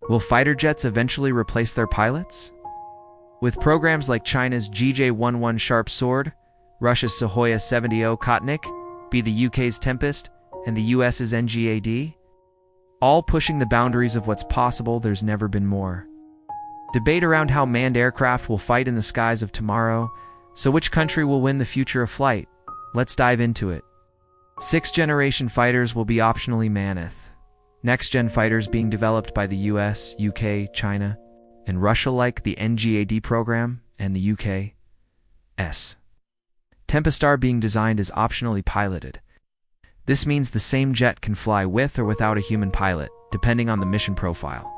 Will fighter jets eventually replace their pilots? With programs like China's GJ-11 Sharp Sword, Russia's Sukhoi 70 Kotnik, be the UK's Tempest, and the US's NGAD, all pushing the boundaries of what's possible, there's never been more debate around how manned aircraft will fight in the skies of tomorrow. So which country will win the future of flight? Let's dive into it. 6th-generation fighters will be optionally manned. Next-gen fighters being developed by the US, UK, China, and Russia, like the NGAD program and the UK's Tempest are being designed as optionally piloted. This means the same jet can fly with or without a human pilot, depending on the mission profile.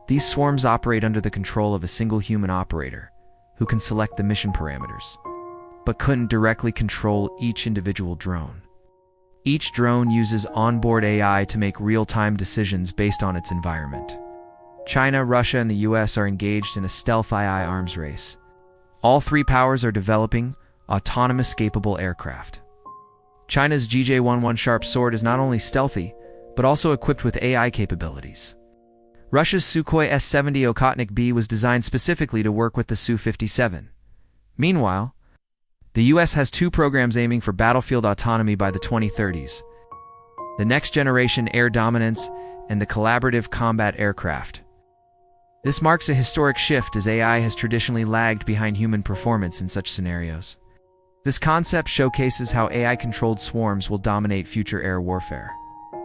These swarms operate under the control of a single human operator, who can select the mission parameters, but couldn't directly control each individual drone. Each drone uses onboard AI to make real-time decisions based on its environment. China, Russia, and the US are engaged in a stealth AI arms race. All three powers are developing autonomous, capable aircraft. China's GJ-11 Sharp Sword is not only stealthy, but also equipped with AI capabilities. Russia's Sukhoi S-70 Okhotnik B was designed specifically to work with the Su-57. Meanwhile, the US has two programs aiming for battlefield autonomy by the 2030s: the next-generation air dominance and the collaborative combat aircraft. This marks a historic shift, as AI has traditionally lagged behind human performance in such scenarios. This concept showcases how AI-controlled swarms will dominate future air warfare.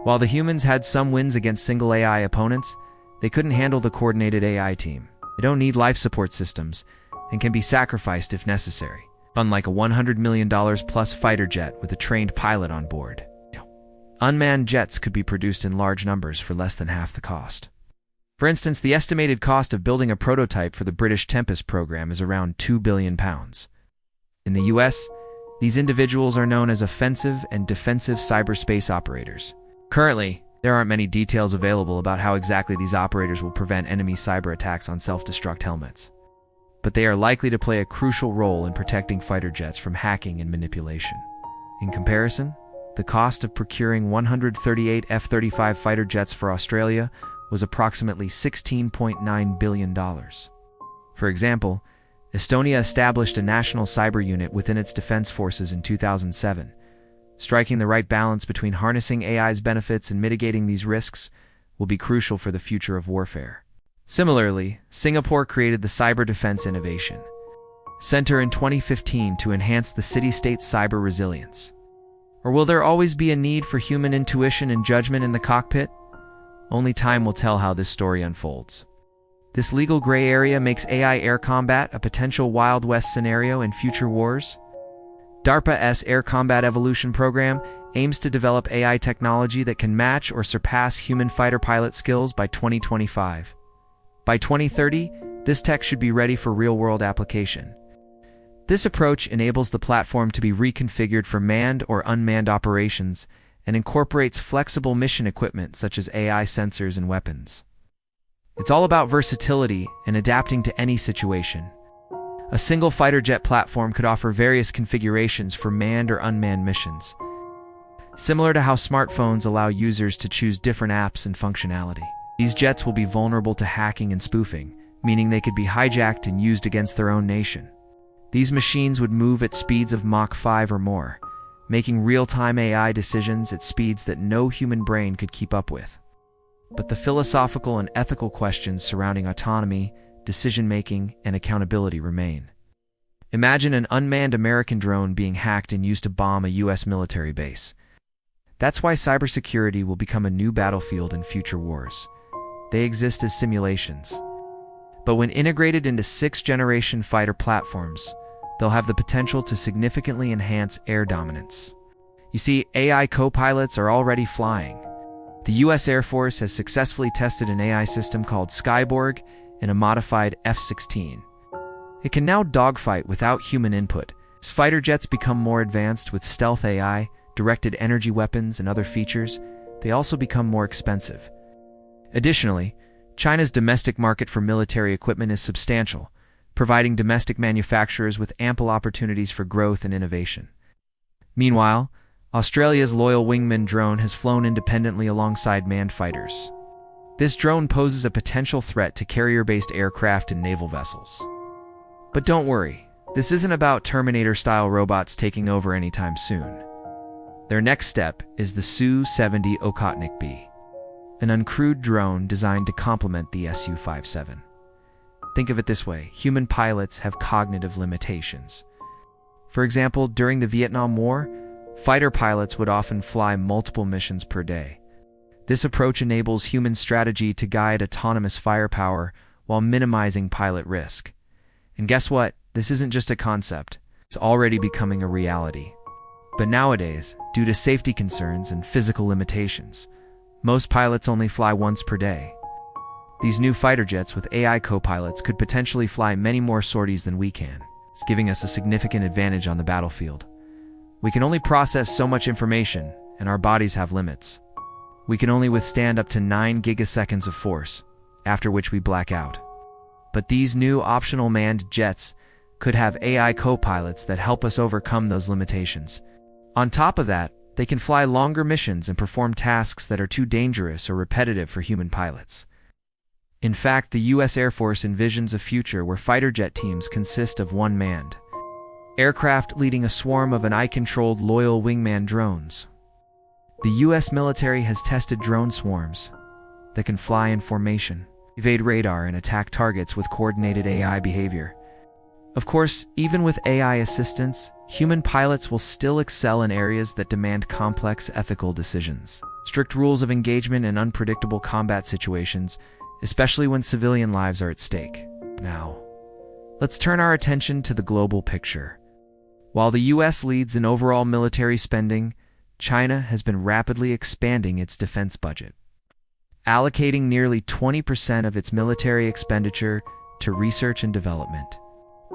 While the humans had some wins against single AI opponents, they couldn't handle the coordinated AI team. They don't need life support systems and can be sacrificed if necessary, unlike a $100 million plus fighter jet with a trained pilot on board. Unmanned jets could be produced in large numbers for less than half the cost. For instance, the estimated cost of building a prototype for the British Tempest program is around £2 billion. In the US, these individuals are known as offensive and defensive cyberspace operators. Currently, there aren't many details available about how exactly these operators will prevent enemy cyber attacks on self-destruct helmets, but they are likely to play a crucial role in protecting fighter jets from hacking and manipulation. In comparison, the cost of procuring 138 F-35 fighter jets for Australia was approximately $16.9 billion. For example, Estonia established a national cyber unit within its defense forces in 2007. Striking the right balance between harnessing AI's benefits and mitigating these risks will be crucial for the future of warfare. Similarly, Singapore created the Cyber Defense Innovation Center in 2015 to enhance the city-state's cyber resilience. Or will there always be a need for human intuition and judgment in the cockpit? Only time will tell how this story unfolds. This legal gray area makes AI air combat a potential Wild West scenario in future wars. DARPA's Air Combat Evolution program aims to develop AI technology that can match or surpass human fighter pilot skills by 2025. By 2030, this tech should be ready for real-world application. This approach enables the platform to be reconfigured for manned or unmanned operations and incorporates flexible mission equipment such as AI sensors and weapons. It's all about versatility and adapting to any situation. A single fighter jet platform could offer various configurations for manned or unmanned missions, similar to how smartphones allow users to choose different apps and functionality. These jets will be vulnerable to hacking and spoofing, meaning they could be hijacked and used against their own nation. These machines would move at speeds of Mach 5 or more, making real-time AI decisions at speeds that no human brain could keep up with. But the philosophical and ethical questions surrounding autonomy, decision-making, and accountability remain. Imagine an unmanned American drone being hacked and used to bomb a US military base. That's why cybersecurity will become a new battlefield in future wars. They exist as simulations. But when integrated into 6th-generation fighter platforms, they'll have the potential to significantly enhance air dominance. You see, AI co-pilots are already flying. The US Air Force has successfully tested an AI system called Skyborg in a modified F-16. It can now dogfight without human input. As fighter jets become more advanced with stealth AI, directed energy weapons, and other features, they also become more expensive. Additionally, China's domestic market for military equipment is substantial, providing domestic manufacturers with ample opportunities for growth and innovation. Meanwhile, Australia's Loyal Wingman drone has flown independently alongside manned fighters. This drone poses a potential threat to carrier-based aircraft and naval vessels. But don't worry, this isn't about Terminator-style robots taking over anytime soon. Their next step is the Su-70 Okhotnik B, an uncrewed drone designed to complement the Su-57. Think of it this way: human pilots have cognitive limitations. For example, during the Vietnam War, fighter pilots would often fly multiple missions per day. This approach enables human strategy to guide autonomous firepower while minimizing pilot risk. And guess what? This isn't just a concept. It's already becoming a reality. But nowadays, due to safety concerns and physical limitations, most pilots only fly once per day. These new fighter jets with AI co-pilots could potentially fly many more sorties than we can. It's giving us a significant advantage on the battlefield. We can only process so much information, and our bodies have limits. We can only withstand up to 9 gigaseconds of force, after which we black out. But these new optional manned jets could have AI co-pilots that help us overcome those limitations. On top of that, they can fly longer missions and perform tasks that are too dangerous or repetitive for human pilots. In fact, the US Air Force envisions a future where fighter jet teams consist of one manned aircraft leading a swarm of AI-controlled loyal wingman drones. The US military has tested drone swarms that can fly in formation, evade radar, and attack targets with coordinated AI behavior. Of course, even with AI assistance, human pilots will still excel in areas that demand complex ethical decisions. Strict rules of engagement and unpredictable combat situations, especially when civilian lives are at stake. Now, let's turn our attention to the global picture. While the US leads in overall military spending, China has been rapidly expanding its defense budget, allocating nearly 20% of its military expenditure to research and development.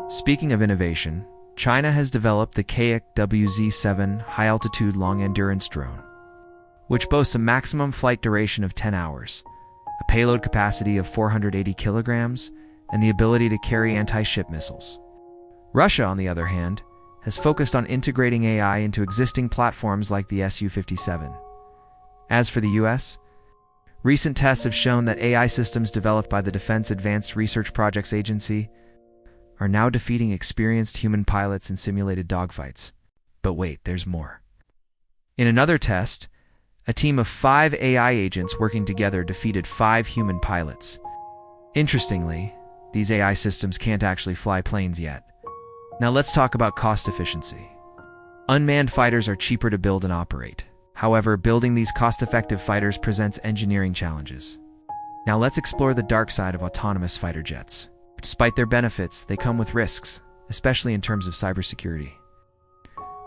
Speaking of innovation, China has developed the Kayak WZ-7 high-altitude long-endurance drone, which boasts a maximum flight duration of 10 hours, a payload capacity of 480 kilograms, and the ability to carry anti-ship missiles. Russia, on the other hand, has focused on integrating AI into existing platforms like the Su-57. As for the US, recent tests have shown that AI systems developed by the Defense Advanced Research Projects Agency are now defeating experienced human pilots in simulated dogfights. But wait, there's more. In another test, a team of 5 AI agents working together defeated 5 human pilots. Interestingly, these AI systems can't actually fly planes yet. Now let's talk about cost efficiency. Unmanned fighters are cheaper to build and operate. However, building these cost-effective fighters presents engineering challenges. Now let's explore the dark side of autonomous fighter jets. Despite their benefits, they come with risks, especially in terms of cybersecurity.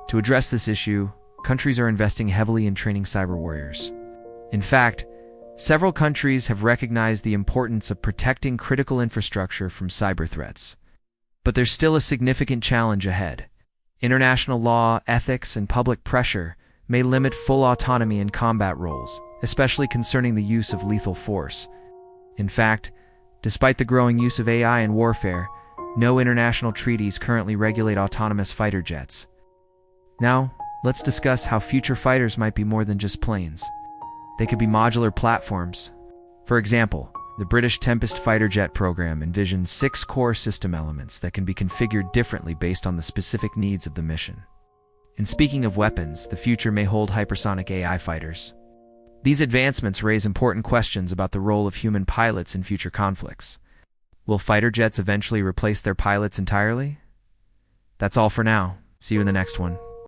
To address this issue, countries are investing heavily in training cyber warriors. In fact, several countries have recognized the importance of protecting critical infrastructure from cyber threats. But there's still a significant challenge ahead. International law, ethics, and public pressure may limit full autonomy in combat roles, especially concerning the use of lethal force. In fact, despite the growing use of AI in warfare, no international treaties currently regulate autonomous fighter jets. Now, let's discuss how future fighters might be more than just planes. They could be modular platforms. For example, the British Tempest fighter jet program envisions 6 core system elements that can be configured differently based on the specific needs of the mission. And speaking of weapons, the future may hold hypersonic AI fighters. These advancements raise important questions about the role of human pilots in future conflicts. Will fighter jets eventually replace their pilots entirely? That's all for now. See you in the next one.